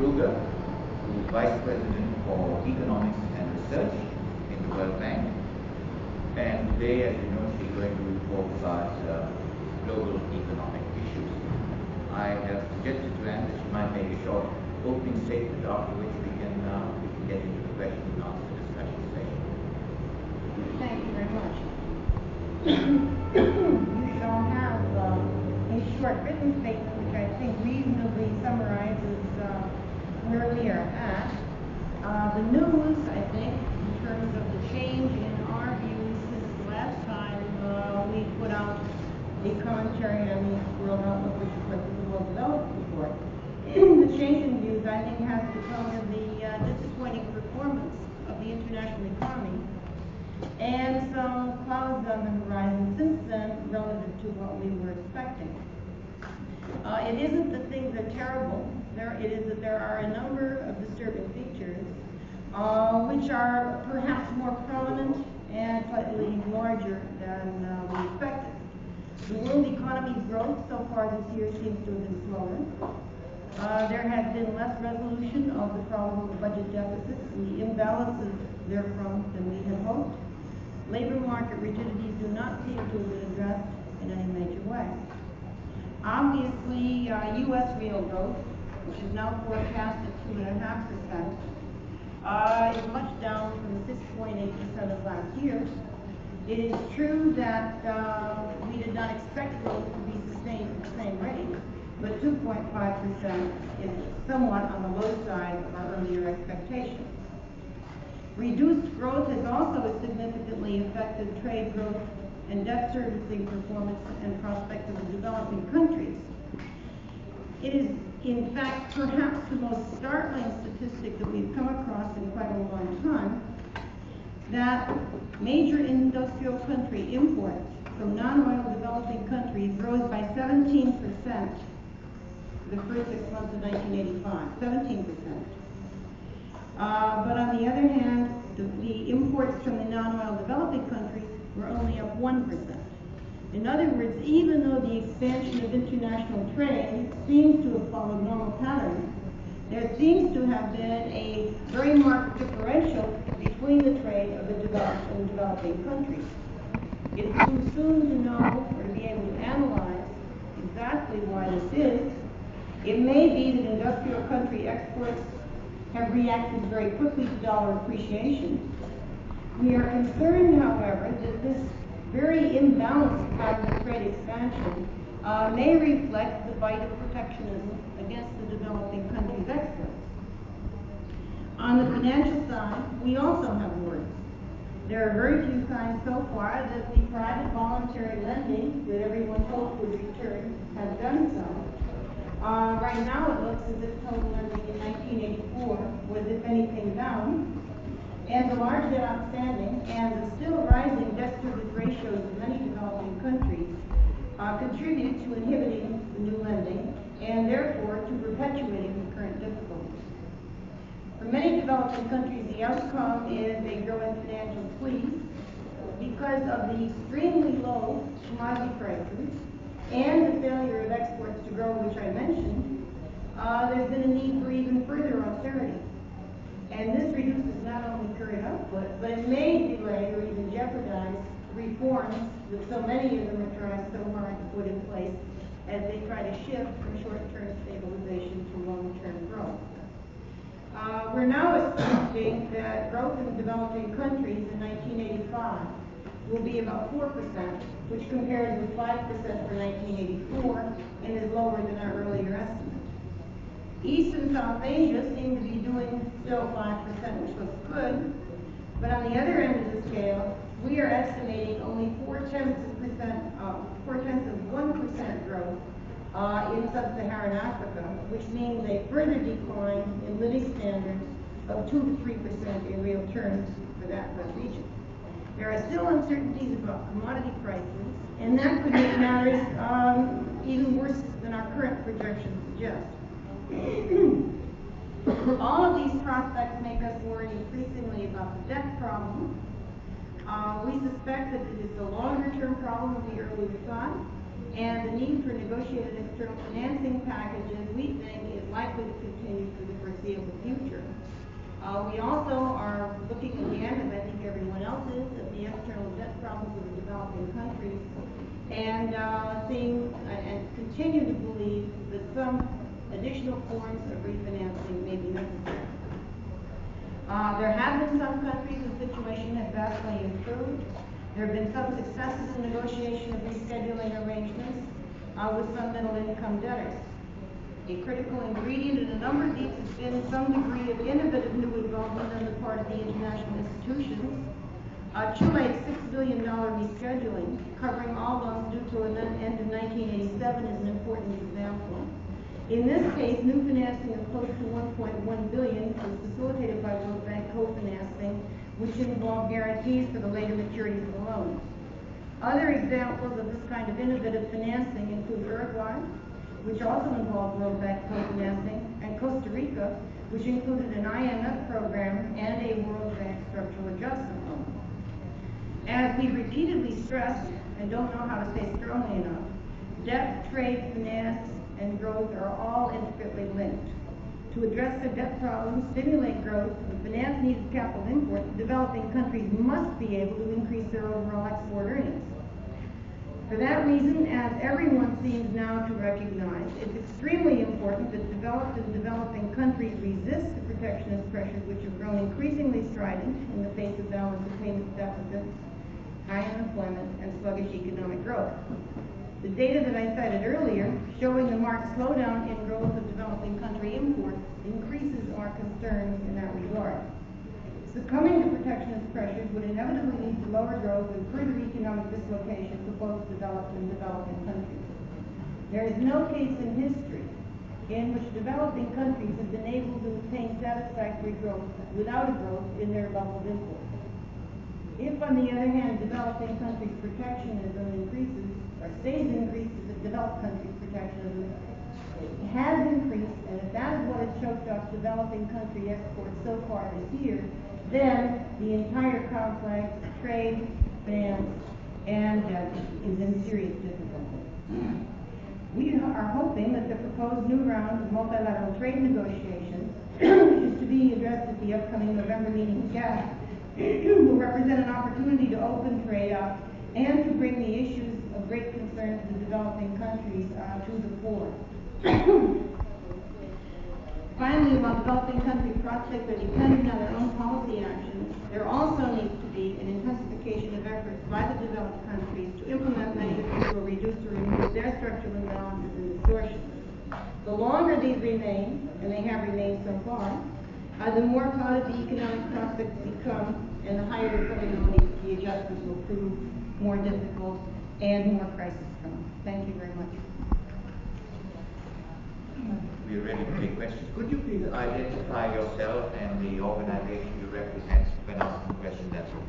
Kruger, who is Vice President for Economics and Research in the World Bank. And today, as you know, she's going to talk about global economic issues. I have suggested to Anne that she might make a short opening statement, after which we can get into the question and answer discussion session. Thank you very much. You shall have a short written statement, which I think reasonably summarizes where we are at. The news, I think, in terms of the change in our views since the last time we put out a commentary on the World Outlook, which of course is the World Development Report. The change in views, I think, has to come with the disappointing performance of the international economy and some clouds on the horizon since then relative to what we were expecting. It isn't that things are terrible. It is that there are a number of disturbing features which are perhaps more prominent and slightly larger than we expected. The world economy's growth so far this year seems to have been slower. There has been less resolution of the problem of budget deficits and the imbalances therefrom than we had hoped. Labor market rigidities do not seem to have been addressed in any major way. Obviously, U.S. real growth, which is now forecast at 2.5%, is much down from the 6.8% of last year. It is true that we did not expect growth to be sustained at the same rate, but 2.5% is somewhat on the low side of our earlier expectations. Reduced growth has also significantly affected trade growth and debt servicing performance and prospects of the developing countries. It is, in fact, perhaps the most startling statistic that we've come across in quite a long time, that major industrial country imports from non-oil developing countries rose by 17% the first 6 months of 1985, 17%. But on the other hand, the imports from the non-oil developing countries were only up 1%. In other words, even though the expansion of international trade seems to have followed normal patterns, there seems to have been a very marked differential between the trade of the developed and developing countries. It is too soon to know or to be able to analyze exactly why this is. It may be that industrial country exports have reacted very quickly to dollar appreciation. We are concerned, however, that this very imbalanced pattern of trade expansion may reflect the bite of protectionism against the developing countries' exports. On the financial side, we also have worries. There are very few signs so far that the private voluntary lending that everyone hoped would return has done so. Right now it looks as if total lending in 1984 was, if anything, down, and the large debt outstanding and the still rising debt service ratios of many developing countries contribute to inhibiting the new lending and therefore to perpetuating the current difficulties. For many developing countries, the outcome is a growing financial squeeze because of the extremely low commodity prices and the failure of exports to grow, which I mentioned. There's been a need for even further austerity. And this reduces not only current output, but it may delay or even jeopardize reforms that so many of them are trying so hard to put in place as they try to shift from short-term stabilization to long-term growth. We're now expecting that growth in developing countries in 1985 will be about 4%, which compares with 5% for 1984 and is lower than our earlier estimate. East and South Asia seem to be doing still 5%, which looks good, but on the other end of the scale, we are estimating only 0.4% growth in sub-Saharan Africa, which means a further decline in living standards of 2 to 3% in real terms for that region. There are still uncertainties about commodity prices, and that could make matters even worse than our current projections suggest. All of these prospects make us worry increasingly about the debt problem. We suspect that it is a longer-term problem than we earlier thought. and the need for negotiated external financing packages, we think, is likely to continue for the foreseeable future. We also are looking again, as I think everyone else is, at the external debt problems of the developing countries, and seeing and continue to believe that some additional forms of refinancing may be necessary. There have been some countries the situation has vastly improved. There have been some successes in negotiation of rescheduling arrangements with some middle-income debtors. A critical ingredient in a number of these has been some degree of innovative new involvement on the part of the international institutions. Chile's $6 billion rescheduling, covering all loans due to an end of 1987, is an important example. In this case, new financing of close to $1.1 billion was facilitated by World Bank co-financing, which involved guarantees for the later maturities of the loans. Other examples of this kind of innovative financing include Uruguay, which also involved World Bank co-financing, and Costa Rica, which included an IMF program and a World Bank structural adjustment loan. As we repeatedly stressed, and don't know how to say strongly enough, debt, trade, finance, and growth are all intricately linked. To address their debt problems, stimulate growth, and finance needed capital imports, developing countries must be able to increase their overall export earnings. For that reason, as everyone seems now to recognize, it's extremely important that developed and developing countries resist the protectionist pressures which have grown increasingly strident in the face of balance of payments deficits, high unemployment, and sluggish economic growth. The data that I cited earlier, showing the marked slowdown in growth of developing country imports, increases our concerns in that regard. Succumbing to protectionist pressures would inevitably lead to lower growth and further economic dislocation for both developed and developing countries. There is no case in history in which developing countries have been able to attain satisfactory growth without a growth in their level of imports. If, on the other hand, developing countries' protectionism increases, or stays increased as the developed countries' protectionism has increased, and if that is what has choked up developing country exports so far this year, then the entire complex, trade, finance, and debt is in serious difficulty. We are hoping that the proposed new round of multilateral trade negotiations, which is to be addressed at the upcoming November meeting in GATT, will represent an opportunity to open trade up and to bring the issues of great concern to the developing countries to the fore. Finally, while developing country prospects are dependent on their own policy actions, there also needs to be an intensification of efforts by the developed countries to implement measures which will reduce or remove their structural imbalances and distortions. The longer these remain, and they have remained so far, the more clouded the economic prospects become, and the higher the probability that the adjustments will prove more difficult and more crisis-prone. Thank you very much. We are ready to take questions. Could you please identify yourself and the organization you represent when asking questions? That's all.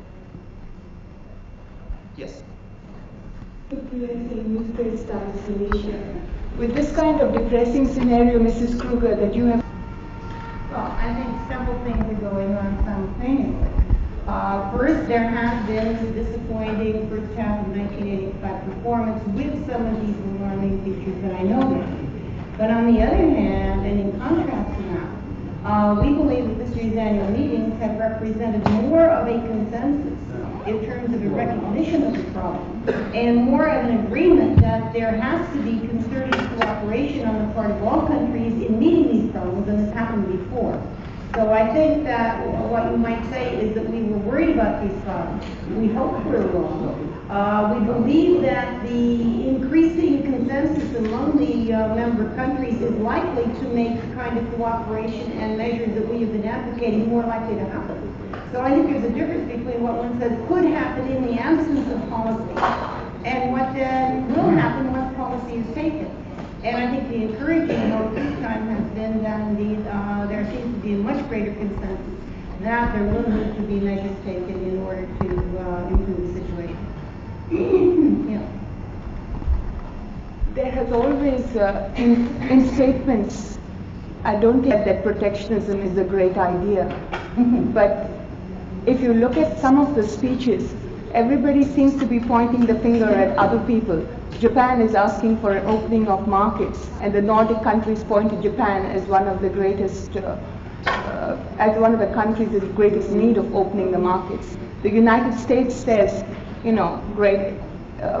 Yes. With this kind of depressing scenario, Mrs. Kruger, that you have... Well, I think several things are going on simultaneously. First, there has been this disappointing first half of 1985 performance with some of these alarming features that I noted. But on the other hand, and in contrast to that, we believe that this year's annual meetings have represented more of a consensus in terms of a recognition of the problem, and more of an agreement that there has to be concerted cooperation on the part of all countries in meeting these problems than has happened before. So I think that what you might say is that we were worried about these problems. We hope we're wrong. We believe that the increasing consensus among the member countries is likely to make the kind of cooperation and measures that we have been advocating more likely to happen. So I think there's a difference between what one says could happen in the absence of policy and what then will happen once policy is taken. And I think the encouraging note this time has been that indeed there seems to be a much greater consensus that there will need to be measures taken in order to improve the situation. Yeah. There has always, in statements, I don't think that protectionism is a great idea. But if you look at some of the speeches, everybody seems to be pointing the finger at other people. Japan is asking for an opening of markets, and the Nordic countries point to Japan as one of the greatest, as one of the countries in greatest need of opening the markets. The United States says, you know, great,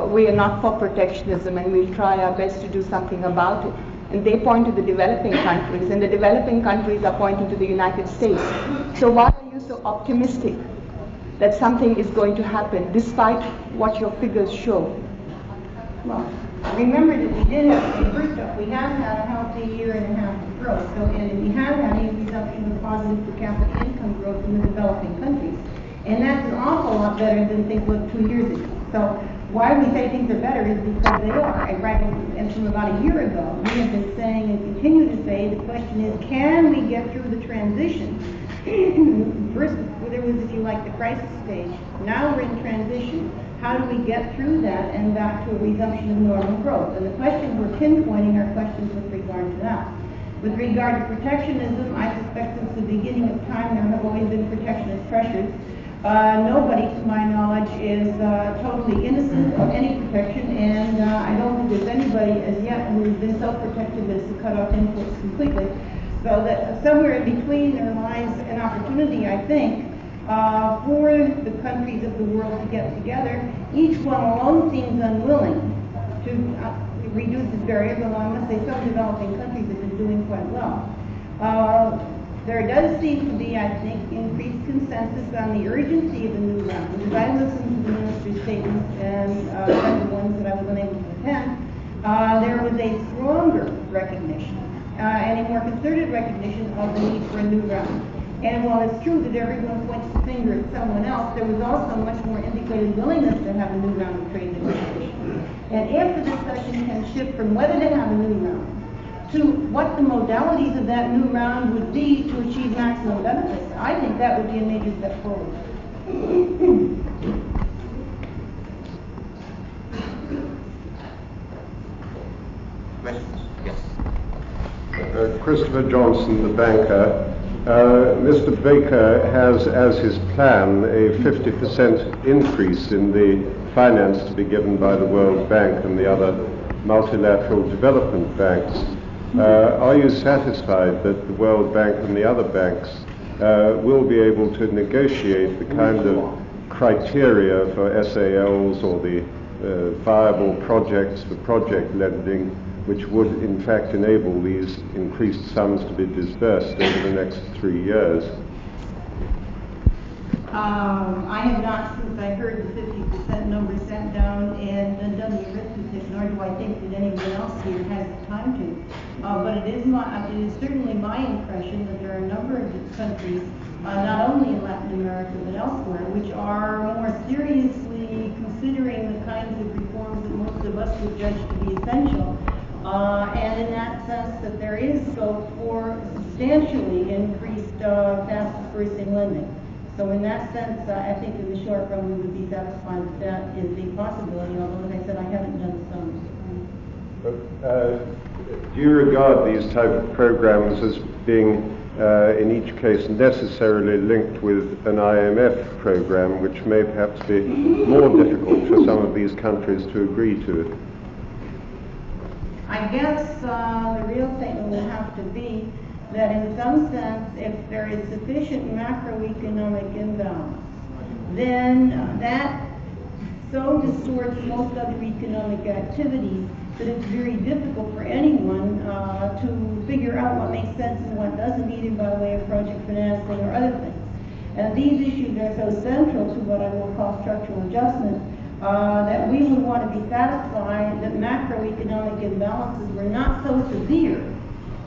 we are not for protectionism, and we'll try our best to do something about it. And they point to the developing countries, and the developing countries are pointing to the United States. So why are you so optimistic that something is going to happen despite what your figures show? Well, remember that we did have, first off, we have had a healthy year and a half of growth, so, and we have had a resumption of positive per capita income growth in the developing countries. And that's an awful lot better than things looked 2 years ago. So why we say things are better is because they are. And from about a year ago, we have been saying and continue to say, the question is, can we get through the transition? First, there was, if you like, the crisis stage. Now we're in transition. How do we get through that and back to a resumption of normal growth? And the questions we're pinpointing are questions with regard to that. With regard to protectionism, I suspect since the beginning of time there have always been protectionist pressures. Nobody, to my knowledge, is totally innocent of any protection, and I don't think there's anybody as yet who has been so protective as to cut off imports completely. So that somewhere in between there lies an opportunity, I think, for the countries of the world to get together. Each one alone seems unwilling to reduce this barrier, though I must say some developing countries have been doing quite well. There does seem to be, I think, increased consensus on the urgency of the new round. As I listened to the minister's statements and the ones that I was unable to attend, there was a stronger recognition and a more concerted recognition of the need for a new round. And while it's true that everyone points the finger at someone else, there was also much more indicated willingness to have a new round of trade negotiations. And if the discussion can shift from whether to have a new round to what the modalities of that new round would be to achieve maximum benefits, I think that would be a major step forward. Questions? Yes. Christopher Johnson, the banker. Mr. Baker has as his plan a 50% increase in the finance to be given by the World Bank and the other multilateral development banks. Are you satisfied that the World Bank and the other banks will be able to negotiate the kind of criteria for SALs or the viable projects for project lending, which would in fact enable these increased sums to be disbursed over the next 3 years? I have not, since I heard the 50% number sent down and done the arithmetic, nor do I think that anyone else here has the time to. But it is certainly my impression that there are a number of countries, not only in Latin America but elsewhere, which are more seriously considering the kinds of reforms that most of us would judge to be essential. And in that sense that there is scope for substantially increased fast dispersing lending. So in that sense, I think in the short run we would be satisfied that that is a possibility, although as I said, I haven't done the sums. Do you regard these type of programs as being in each case necessarily linked with an IMF program, which may perhaps be more difficult for some of these countries to agree to? I guess the real statement will have to be that in some sense, if there is sufficient macroeconomic imbalance, then that so distorts most other economic activities that it's very difficult for anyone to figure out what makes sense and what doesn't, either by way of project financing or other things. And these issues are so central to what I will call structural adjustment that we would want to be satisfied that macroeconomic imbalances were not so severe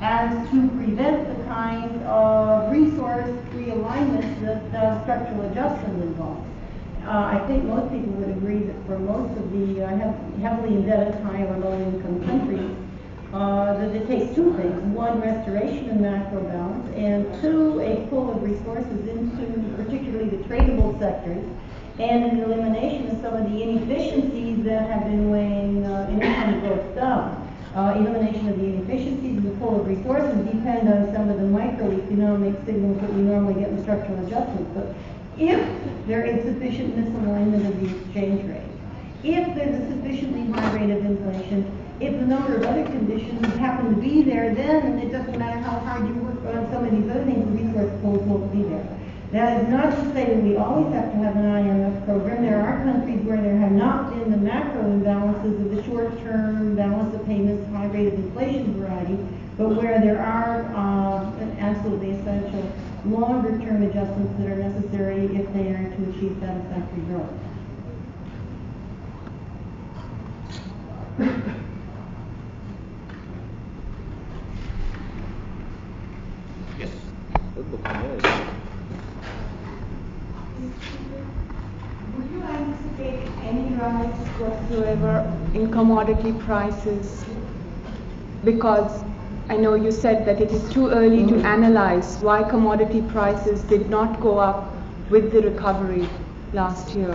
as to prevent the kind of resource realignments that structural adjustment involves. I think most people would agree that for most of the heavily indebted high or low income countries, that it takes two things. One, restoration of macro balance, and two, a pull of resources into particularly the tradable sectors, and an elimination of some of the inefficiencies that have been weighing income growth down. Elimination of the inefficiencies and the pull of resources depend on some of the microeconomic signals that we normally get in structural adjustments. But if there is sufficient misalignment of the exchange rate, if there's a sufficiently high rate of inflation, if the number of other conditions happen to be there, then it doesn't matter how hard you work on some of these other things, the resource pools won't be there. That is not to say that we always have to have an IMF program. There are countries where there have not been the macro imbalances of the short-term balance of payments, high rate of inflation variety, but where there are absolutely essential longer-term adjustments that are necessary if they are to achieve satisfactory growth. Yes. Would you anticipate any rise whatsoever in commodity prices? Because I know you said that it is too early to analyze why commodity prices did not go up with the recovery last year.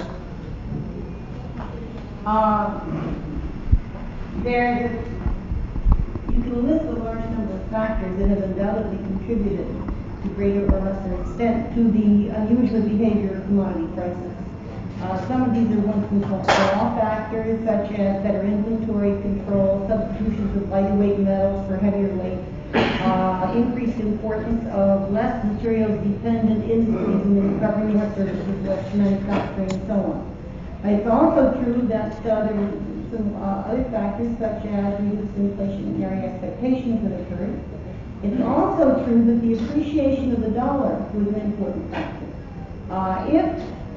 You can list a large number of factors that have undoubtedly contributed to greater or lesser extent to the unusual behavior of commodity prices. Some of these are ones we call small factors, such as better inventory control, substitutions of lighter weight metals for heavier weight, increased importance of less materials dependent industries in the recovery of services, less manufacturing, and so on. It's also true that there are some other factors, such as reduced inflationary expectations that occurred. It's also true that the appreciation of the dollar was an important factor. If,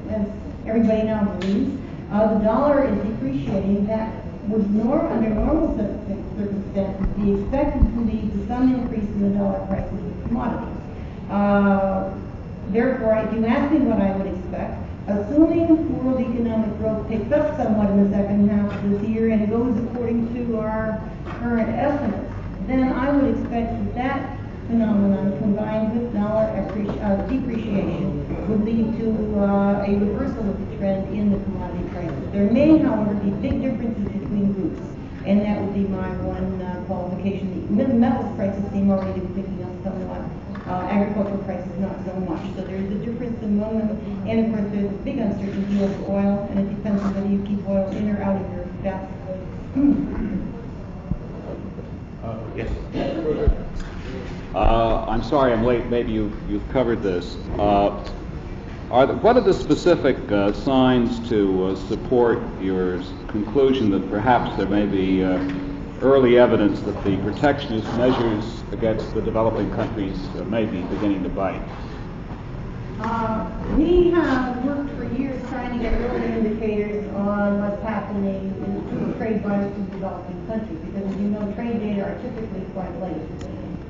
as everybody now believes, the dollar is depreciating, that would under normal circumstances be expected to lead to some increase in the dollar prices of commodities. Therefore, if you ask me what I would expect, assuming world economic growth picks up somewhat in the second half of this year and goes according to our current estimates, then I would expect that phenomenon combined with dollar depreciation would lead to a reversal of the trend in the commodity prices. There may, however, be big differences between groups, and that would be my one qualification. The metals prices seem already to be picking up somewhat. Agricultural prices not so much. So there's a difference among them, and of course there's a big uncertainty over oil, and it depends on whether you keep oil in or out of your basket. Yes. I'm sorry I'm late. Maybe you've covered this. What are the specific signs to support your conclusion that perhaps there may be early evidence that the protectionist measures against the developing countries may be beginning to bite? We have worked for years trying to get early indicators on what's happening in trade bias in developing countries, because as you know, trade data are typically quite late.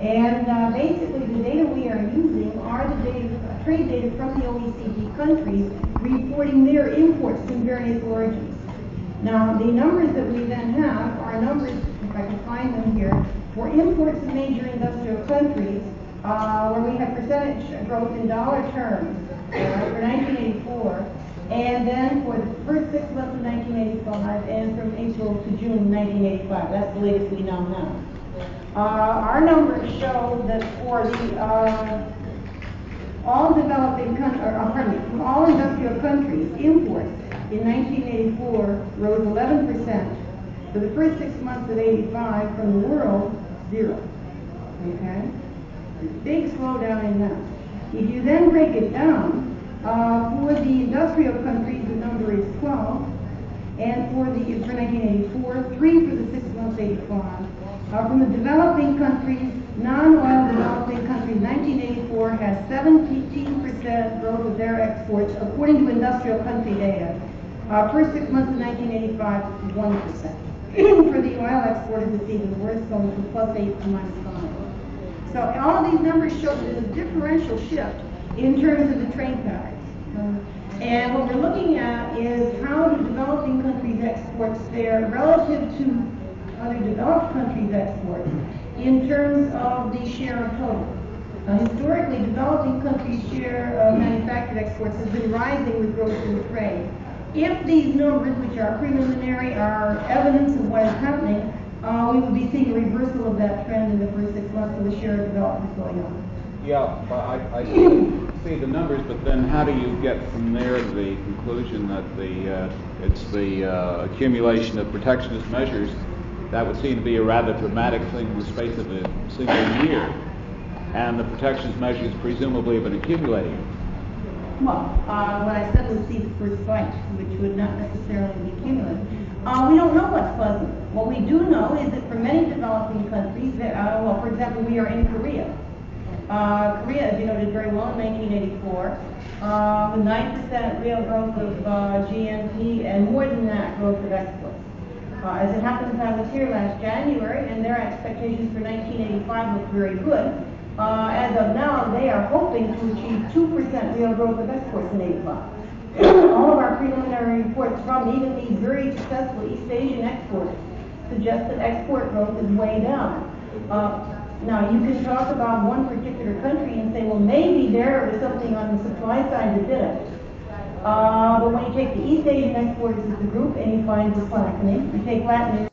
And basically the data we are using are the trade data from the OECD countries reporting their imports from various origins. Now, the numbers that we then have are numbers, if I can find them here, for imports of major industrial countries, where we have percentage growth in dollar terms for 1984, and then for the first 6 months of 1985, and from April to June 1985. That's the latest we now have. Our numbers show that for the all developing countries, from all industrial countries, imports in 1984 rose 11%. For the first 6 months of 85, from the world, 0. Okay? There's a big slowdown in that. If you then break it down, for the industrial countries, the number is 12, and for 1984, 3 for the 6 months 85. From the developing countries, non-oil developing countries, 1984 has 17% growth of their exports, according to industrial country data. First 6 months of 1985, 1%. For the oil exporters, it's even worse, going from +8 to -5. So all of these numbers show that there's a differential shift in terms of the trade patterns. And what we're looking at is how do developing countries' exports fare relative to other developed countries' exports in terms of the share of total. Historically, developing countries' share of manufactured exports has been rising with growth in trade. If these numbers, which are preliminary, are evidence of what is happening, we would be seeing a reversal of that trend in the first 6 months of the share of development going on. Yeah, but I see the numbers, but then how do you get from there to the conclusion that it's the accumulation of protectionist measures? That would seem to be a rather dramatic thing in the space of a single year, and the protectionist measures presumably have been accumulating. Well, what I said was see the first bite, which would not necessarily be cumulative. We don't know what's pleasant. What we do know is that for many developing countries, well, for example, we are in Korea. Korea, as you know, did very well in 1984, with 9% real growth of GNP and more than that growth of exports. As it happens, I was here last January, and their expectations for 1985 look very good. As of now, they are hoping to achieve 2% real growth of exports in 85. All of our preliminary reports from even these very successful East Asian exporters suggest that export growth is way down. Now, you can talk about one particular country and say, well, maybe there was something on the supply side that did it. But when you take the East Asian exporters as a group and you find the slackening, you take Latin